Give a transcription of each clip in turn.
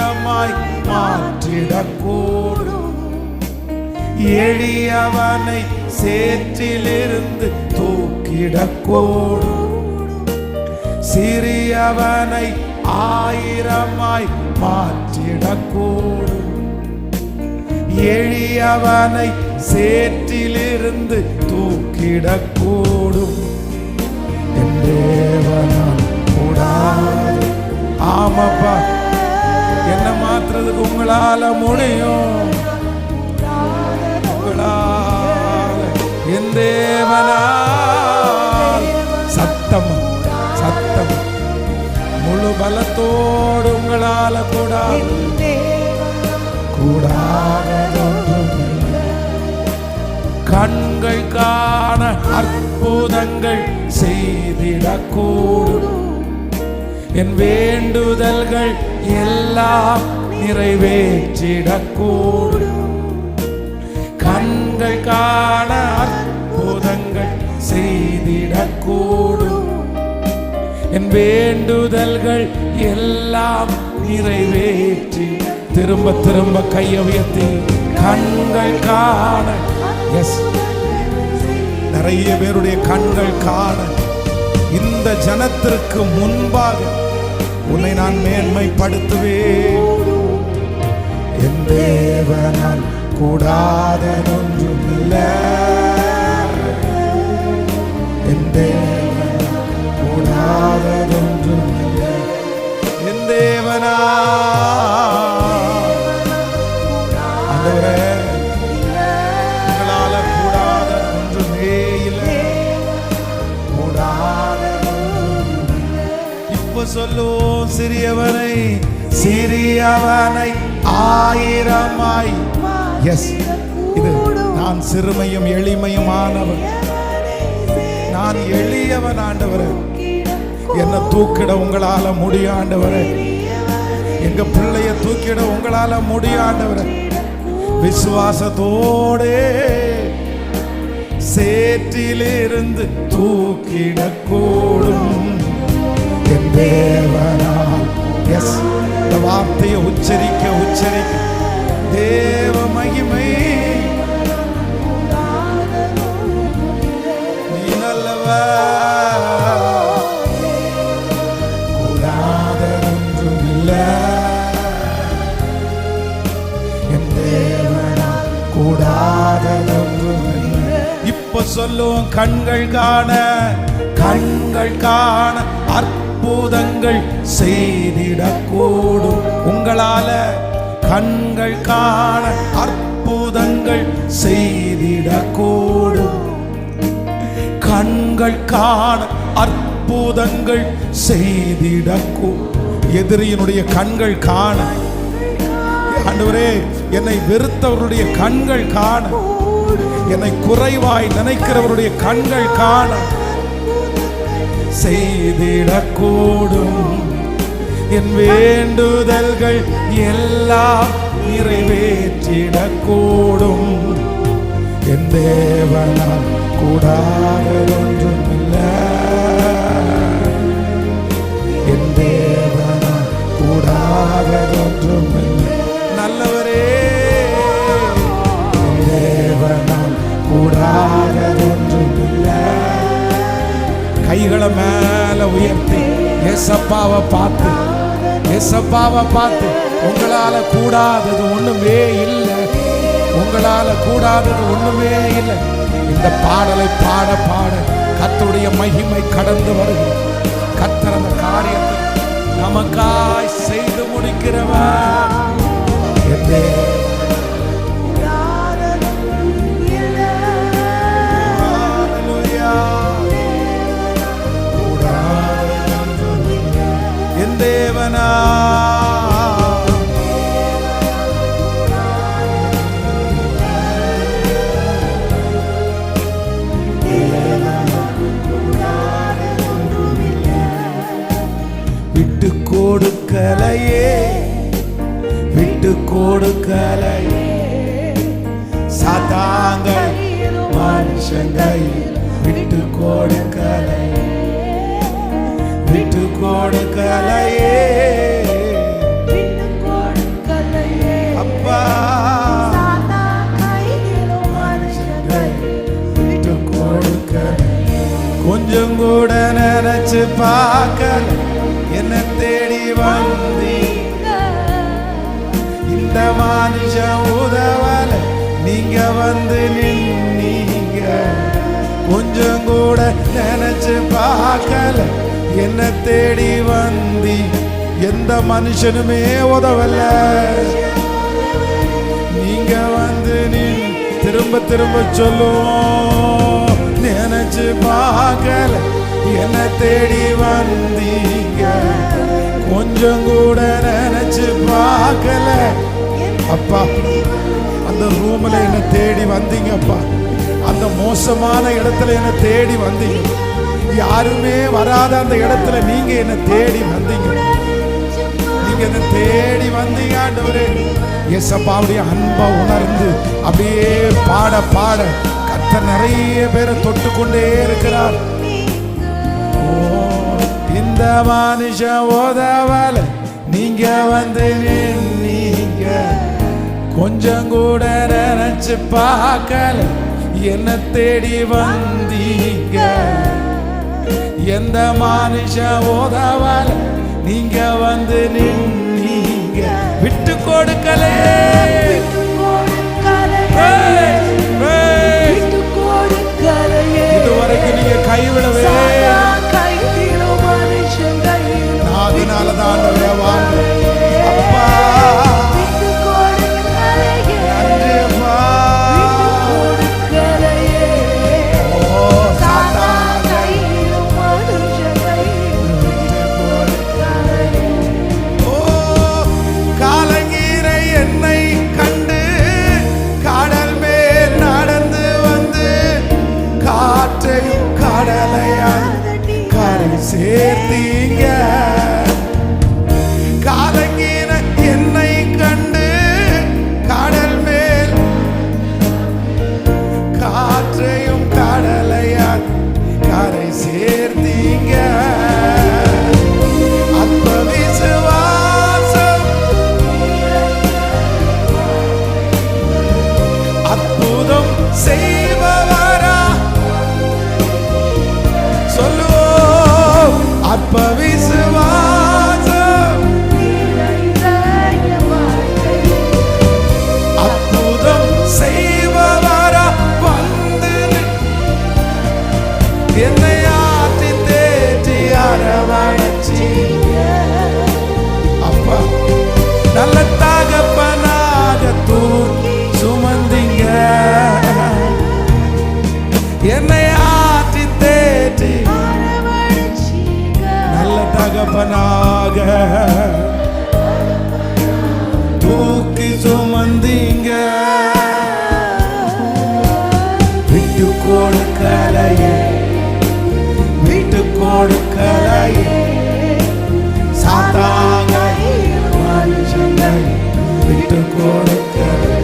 ஆயிரமாய் மாற்றிடக்கூடும். எளியவனை சேற்றிலிருந்து தூக்கிடக்கூடும். சிறியவனை ஆயிரமாய் மாற்றிடக்கூடும். எளியவனை சேற்றிலிருந்து தூக்கிடக்கூடும். என் தேவனால் கூடாது. ஆமாப்பா, என்ன மாற்றுறதுக்கு உங்களால முடியும். உங்களால என் தேவனால் சத்தம் சத்தம் முழு பலத்தோடு உங்களால கூடாது. கண்கள் காண அற்புதங்கள் செய்திடக்கூடும். என் வேண்டுதல்கள் எல்லாம் நிறைவேற்றிடக்கூடும். கண்கள் காண அற்புதங்கள் செய்திடக்கூடும். என் வேண்டுதல்கள் எல்லாம் நிறைவேற்றி திரும்ப திரும்ப கையை உயர்த்தி கண்கள் காண. எஸ், நிறைய பேருடைய கண்கள் காண. இந்த ஜனத்திற்கு முன்பாக உன்னை நான் மேன்மைப்படுத்துவேன். என் தேவனால் கூடாததொன்றுமில்லை. என் தேவனால் கூடாததொன்றுமில்லை. என் தேவனால் உங்களால கூடாத ஒன்றுமே இல்லை. இப்ப சொல்லுவோம், சிறியவனை சிறியவனை ஆயிரமாய். எஸ், இது நான் சிறுமையும் எளிமையுமானவன். நான் எளியவன் ஆண்டவரே. என்ன தூக்கிட உங்களால முடியும் ஆண்டவரே. எங்க பிள்ளைய தூக்கிட உங்களால முடியும் ஆண்டவரே. விசுவாசத்தோடே சேற்றிலிருந்து தூக்கிடக்கூடும். என் தேவனால். எஸ், இந்த வார்த்தையை உச்சரிக்க உச்சரிக்க தேவ மகிமை. நீ நல்லவர், கூடாததொன்றும் இல்லை. என் தேவனால் கூடாததொன்றும் இல்லை. இப்ப சொல்லுவோம், கண்கள் காண கண்கள் காண அற்புதங்கள் செய்திடக்கூடும். உங்களால கண்கள் காண அற்புதங்கள் செய்திடக்கூடும். கண்கள் காண அற்புதங்கள் செய்திடக்கூடும். எதிரியினுடைய கண்கள் காண. ஆண்டவரே, என்னை வெறுத்தவருடைய கண்கள் காண. என்னை குறைவாய் நினைக்கிறவருடைய கண்கள் காண செய்திடக்கூடும். என் வேண்டுதல்கள் எல்லாம் நிறைவேற்றிடக்கூடும். என் தேவனால் கூடாததொன்றுமில்லை. என் தேவனால் கூடாததொன்றுமில்லை. நல்லவரே, என் தேவனால் கூடாததொன்றுமில்லை. கைகளை மேல உயர்த்தி ஏசப்பாவை பார்த்து, ஏசப்பாவை பார்த்து, உங்களால கூடாதது ஒண்ணுமே இல்லை. உங்களால கூடாதது ஒண்ணுமே இல்லை. இந்த பாடலை பாட பாட கர்த்தருடைய மகிமை கடந்து வருகிறது. கர்த்தர் அந்த காரியத்தை நமக்காய் செய்து முடிக்கிறவர். என் தேவனா விட்டு கொடுக்கலையே, விட்டு கொடுக்கலையே. சாத்தாங்கள் மனுஷங்கள் விட்டு கொடுக்கலையே, விட்டு கொடுக்கலையே. நினைச்சு பார்க்கல என்ன தேடி வந்தீங்க. இந்த மனுஷன் உதவல நீங்க வந்து நின்னீங்க. கொஞ்சம் கூட நினைச்சு பார்க்கல என்ன தேடி வந்தி. எந்த மனுஷனுமே உதவல நீங்க வந்து நின். திரும்ப திரும்ப சொல்லுவோம். நினைச்சு பார்க்கல என்ன தேடி வந்தீங்க. கொஞ்சம் கூட நினைச்சு பார்க்கல அப்பா. அந்த ரூம்ல என்ன தேடி வந்தீங்க அப்பா. அந்த மோசமான இடத்துல என்ன தேடி வந்தீங்க. யாருமே வராத அந்த இடத்துல நீங்க என்ன தேடி வந்தீங்க. நீங்க என்ன தேடி வந்தீங்க ஆண்டவரே. இயேசுவுடைய அன்பை உணர்ந்து அப்படியே பாட பாட கர்த்தர் நிறைய பேரை தொட்டு கொண்டே இருக்கிறார். இந்த மனுஷன் உதவல நீங்க வந்து நின்னீங்க. கொஞ்சம் கூட நினைச்சு பார்க்கல என்ன தேடி வந்தீங்க. எந்த மனுஷன் உதவல நீங்க வந்து நின்னீங்க. விட்டு கொடுக்கலே இதுவரைக்கும் நீங்க கைவிடவே. அதனாலதான் வாழ்ந்து அப்பா சேர்த்தீங்க. காலங்கின என்னை கண்டு கடல் மேல் காற்றையும் கடலையால் கரை சேர்த்தீங்க. அற்ப விசுவாசம் அற்புதம் செய்பவரா சொல்லுவோம். அற்ப விசுவாசம் அற்புதம் செய்பவரா வந்து என்னை ஆற்றி தேற்றி அரவணைச்சி. அப்பா நல்ல தகப்பனாக தூக்கி சுமந்தீங்க. என்னை ஆற்றி தேற்றி தகப்பனாக தூக்கி சுமந்தீங்க. விட்டு கொடுக்கலையே விட்டு கொடுக்கலையே. சாத்தாங்க மனுஷனை விட்டு கொடுக்கலை.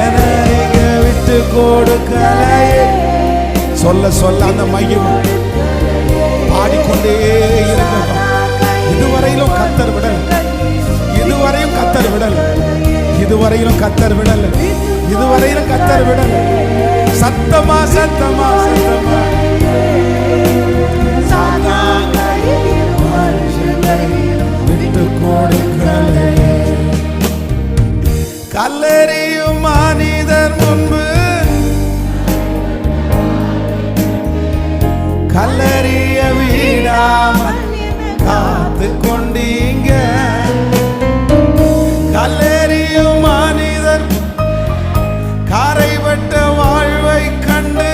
எனக்கு விட்டு கொடுக்கலையே. சொல்ல சொல்ல அந்த மையம் பாடிக்கொண்டே இருக்க. இதுவரையிலும் கத்தர் விடல். இதுவரையும் கத்தர் விடல். இதுவரையிலும் கத்தர் விடல். இதுவரையிலும் கத்தர் விடல். சத்தமா சத்தமா சத்தமா விட்டு கொடுக்கலே. கல்லெறியும் மனிதர் முன்பு கல்லறிய விடாமல் காத்து கொண்டீங்க. கல்லெறியும் மனிதர் கரைபட்ட வாழ்வை கண்டு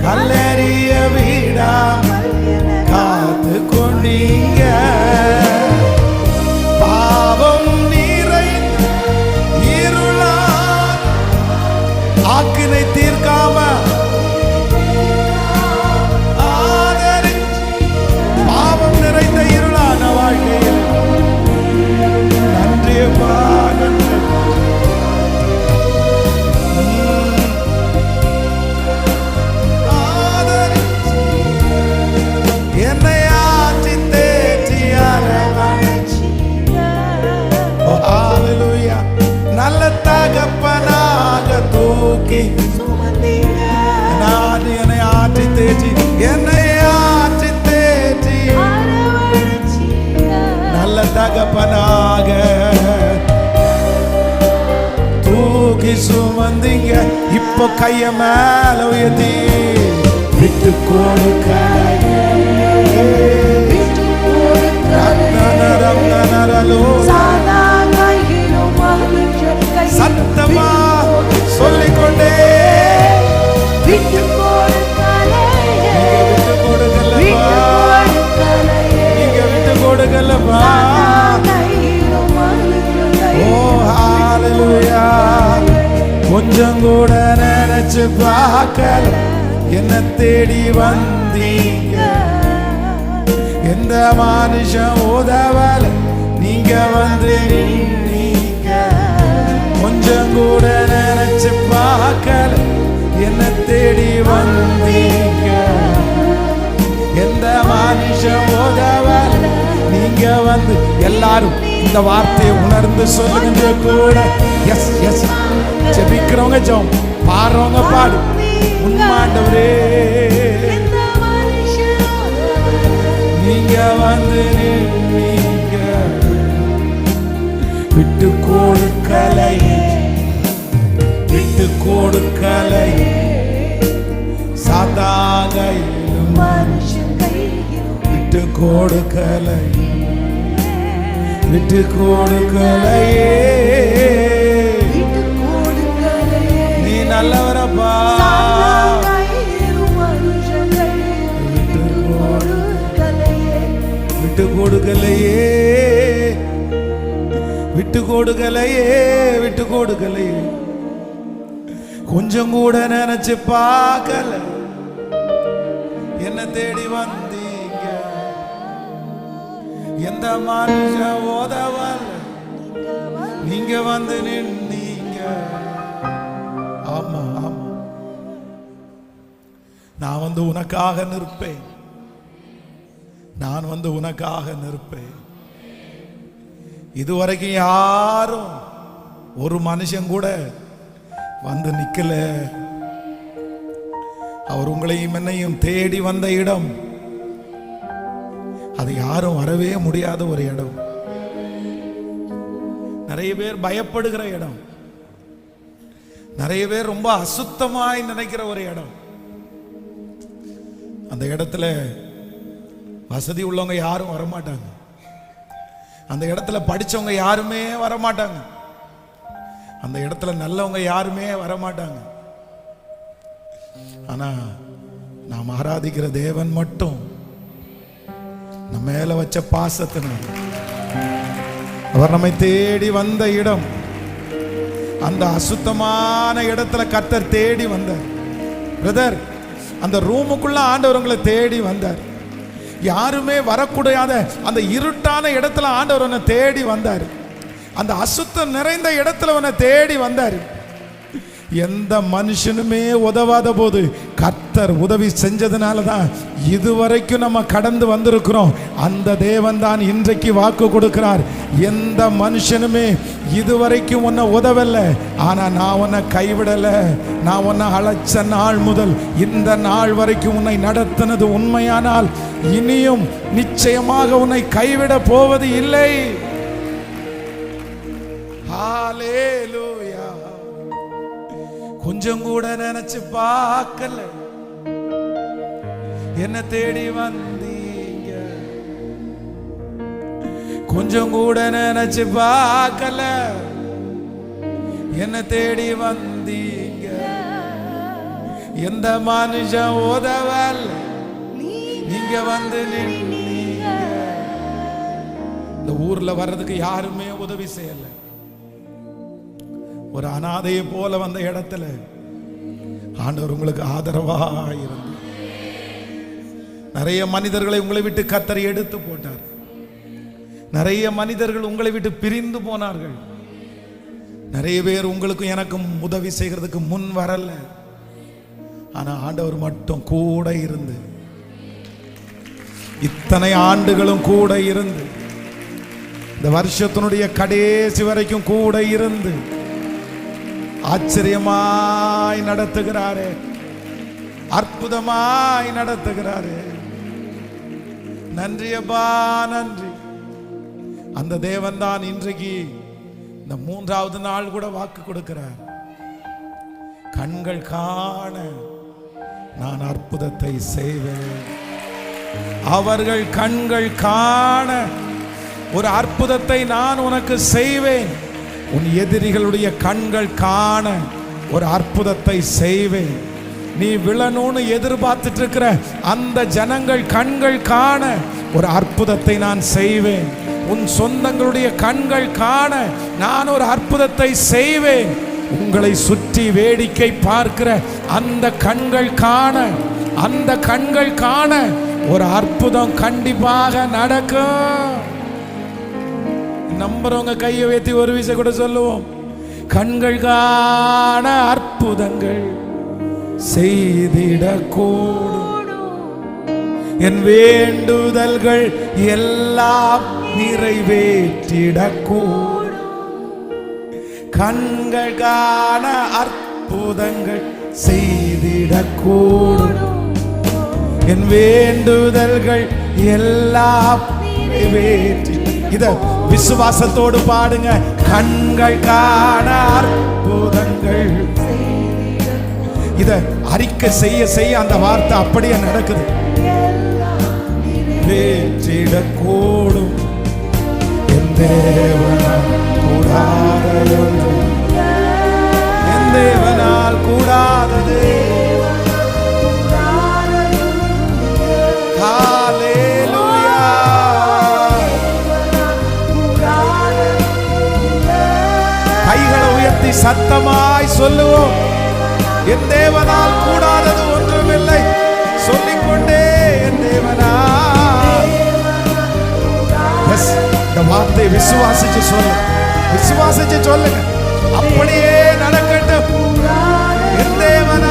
கல்லறிய விடாமல் காத்து கொண்டீங்க. பாவம் நீரை இருளா ஆக்கினை தீர்க்காம நிறைந்த இருளான வாழ்க்கையில் நன்றி என்னை ஆற்றி தேற்றி நல்ல தகப்பனாக தூக்கி இப்போ கைய மேல உயர்த்தி விட்டு கொடுக்கலையே, சத்தமா சொல்லிக்கொண்டே விட்டு கொடுக்கலப்பா. ஓ ஹalleluya. கொஞ்சம் கூட நினைச்சு பார்க்கல, என்ன தேடி வந்தீங்க. எந்த மனுஷன் உதவல, நீங்க வந்து நின்னீங்க. கொஞ்சம் கூட நினைச்சு பார்க்கல, என்ன தேடி வந்தீங்க. எந்த மனுஷன் உதவல, நீங்க வந்து. எல்லாரும் இந்த வார்த்தையை உணர்ந்து சொல்லுங்க கூட. S S. ஜெபிக்கிறவங்க ஜெபம், பாடுறவங்க பாடு. உண்மாண்டவரே நீங்க வந்து நீங்க விட்டு கொடுக்கலை, விட்டு கொடுக்கலை. சாதாகை விட்டு கொடுக்கலை, விட்டு கொடுக்கலையே. நீ நல்லவரப்பா. விட்டு கொடுக்கலையே, விட்டு கொடுக்கலையே, விட்டு கொடுக்கலையே. கொஞ்சம் கூட நினைச்சு பார்க்கல, என்ன தேடி வந்தீங்க. எந்த மனுஷன் உதவல, நீங்க வந்து நின்னீங்க. ஆமா ஆமா. நான் வந்து உனக்காக நிற்பேன், நான் வந்து உனக்காக நிற்பேன். இதுவரைக்கும் யாரும் ஒரு மனுஷன் கூட வந்து நிக்கல. அவர் உங்களையும் என்னையும் தேடி வந்த இடம், அது யாரும் வரவே முடியாத ஒரு இடம். நிறைய பேர் பயப்படுகிற இடம், நிறைய பேர் ரொம்ப அசுத்தமாய் நினைக்கிற ஒரு இடம். அந்த இடத்துல வசதி உள்ளவங்க யாரும் வரமாட்டாங்க, அந்த இடத்துல படிச்சவங்க யாருமே வரமாட்டாங்க, அந்த இடத்துல நல்லவங்க யாருமே வரமாட்டாங்க. ஆனா நாம் ஆராதிக்கிற தேவன் மட்டும் நம்ம மேல வச்ச பாசத்தினால அவர் நம்மை தேடி வந்த இடம். அந்த அசுத்தமான இடத்துல கர்த்தர் தேடி வந்தார். பிரதர், அந்த ரூமுக்குள்ள ஆண்டவர் உங்களை தேடி வந்தார். யாருமே வரக்கூடாத அந்த இருட்டான இடத்துல ஆண்டவர் உன்னை தேடி வந்தார். அந்த அசுத்தம் நிறைந்த இடத்துல உன்னை தேடி வந்தார். எந்த மனுஷனுமே உதவாத போது கர்த்தர் உதவி செஞ்சதுனால தான் இதுவரைக்கும் நம்ம கடந்து வந்திருக்கிறோம். அந்த தேவன் தான் இன்றைக்கு வாக்கு கொடுக்கிறார். எந்த மனுஷனுமே இதுவரைக்கும் உன்னை உதவல, ஆனா நான் உன்னை கைவிடல. நான் உன்னை அழைச்ச நாள் முதல் இந்த நாள் வரைக்கும் உன்னை நடத்தினது உண்மையானால் இனியும் நிச்சயமாக உன்னை கைவிட போவது இல்லை. ஹalleluya. கொஞ்சம் கூட நினைச்சு பார்க்கல, என்ன தேடி வந்தீங்க. கொஞ்சம் கூட நினைச்சு பார்க்கல, என்ன தேடி வந்தீங்க. எந்த மனுஷன் உதவல, நீங்க வந்து நின்னீங்க. இந்த ஊர்ல வர்றதுக்கு யாருமே உதவி செய்யல. ஒரு அனாதையை போல வந்த இடத்துல ஆண்டவர் உங்களுக்கு ஆதரவா இருந்து நிறைய மனிதர்களை உங்களை விட்டு கர்த்தர் எடுத்து போட்டார். நிறைய மனிதர்கள் உங்களை விட்டு பிரிந்து போனார்கள். நிறைய பேர் உங்களுக்கும் எனக்கும் உதவி செய்கிறதுக்கு முன் வரல. ஆனா ஆண்டவர் மட்டும் கூட இருந்து, இத்தனை ஆண்டுகளும் கூட இருந்து, இந்த வருஷத்தினுடைய கடைசி வரைக்கும் கூட இருந்து ஆச்சரியமாய் நடத்துகிறாரே, அற்புதமாய் நடத்துகிறாரே. நன்றி அப்பா, நன்றி. அந்த தேவன் தான் இன்றைக்கு இந்த 3வது நாள் கூட வாக்கு கொடுக்கிறார். கண்கள் காண நான் அற்புதத்தை செய்வேன். அவர்கள் கண்கள் காண ஒரு அற்புதத்தை நான் உனக்கு செய்வேன். உன் எதிரிகளுடைய கண்கள் காண ஒரு அற்புதத்தை செய்வேன். நீ விழணும்னு எதிர்பார்த்துட்டு இருக்கிற அந்த ஜனங்கள் கண்கள் காண ஒரு அற்புதத்தை நான் செய்வேன். உன் சொந்தங்களுடைய கண்கள் காண நான் ஒரு அற்புதத்தை செய்வேன். உங்களை சுற்றி வேடிக்கை பார்க்கிற அந்த கண்கள் காண, அந்த கண்கள் காண ஒரு அற்புதம் கண்டிப்பாக நடக்கும். நம்புறவங்க கையை வைத்து ஒரு விஷயம் கூட சொல்லுவோம். கண்கள் காண அற்புதங்கள் செய்திடக்கூடும், என் வேண்டுதல்கள் எல்லாம் நிறைவேற்றிடக்கூடும். கண்கள் காண அற்புதங்கள் செய்திடக்கூடும், என் வேண்டுதல்கள் எல்லாம் நிறைவேற்றி. இத விசுவாசத்தோடு பாடுங்க. கண்கள் காண அற்புதங்கள். இத அறிக்கை செய்ய செய்ய அந்த வார்த்தை அப்படியே நடக்குது. வேற்றிடக்கூடும், என் தேவனால் கூடாதது, என் தேவனால் கூடாதது. ஹல்லேலூயா. கைகளை உயர்த்தி சத்தமாய் சொல்லுவோம். என் தேவனால் கூடாதது ஒன்றுமில்லை. சொல்லிக்கொண்டே என் தேவனால். இந்த வார்த்தை விசுவாசிச்சு சொல்லுங்க, விசுவாசிச்சு சொல்லுங்க. அப்படியே நடக்கட்டும். என் தேவனால்